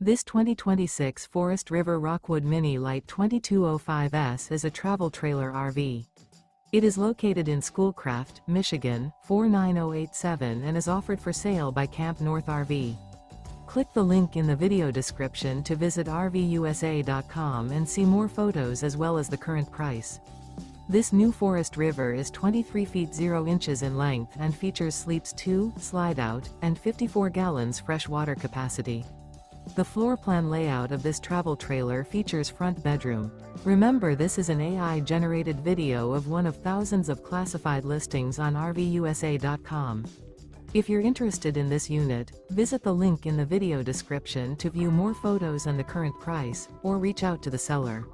This 2026 Forest River Rockwood Mini Lite 2205S is a travel trailer RV. It is located in Schoolcraft, Michigan, 49087 and is offered for sale by CampNorth RV. Click the link in the video description to visit RVUSA.com and see more photos as well as the current price. This new Forest River is 23 feet 0 inches in length and features sleeps 2, Slideout, and 54 gallons fresh water capacity. The floor plan layout of this travel trailer features front bedroom. Remember, this is an AI-generated video of one of thousands of classified listings on RVUSA.com. If you're interested in this unit, visit the link in the video description to view more photos and the current price, or reach out to the seller.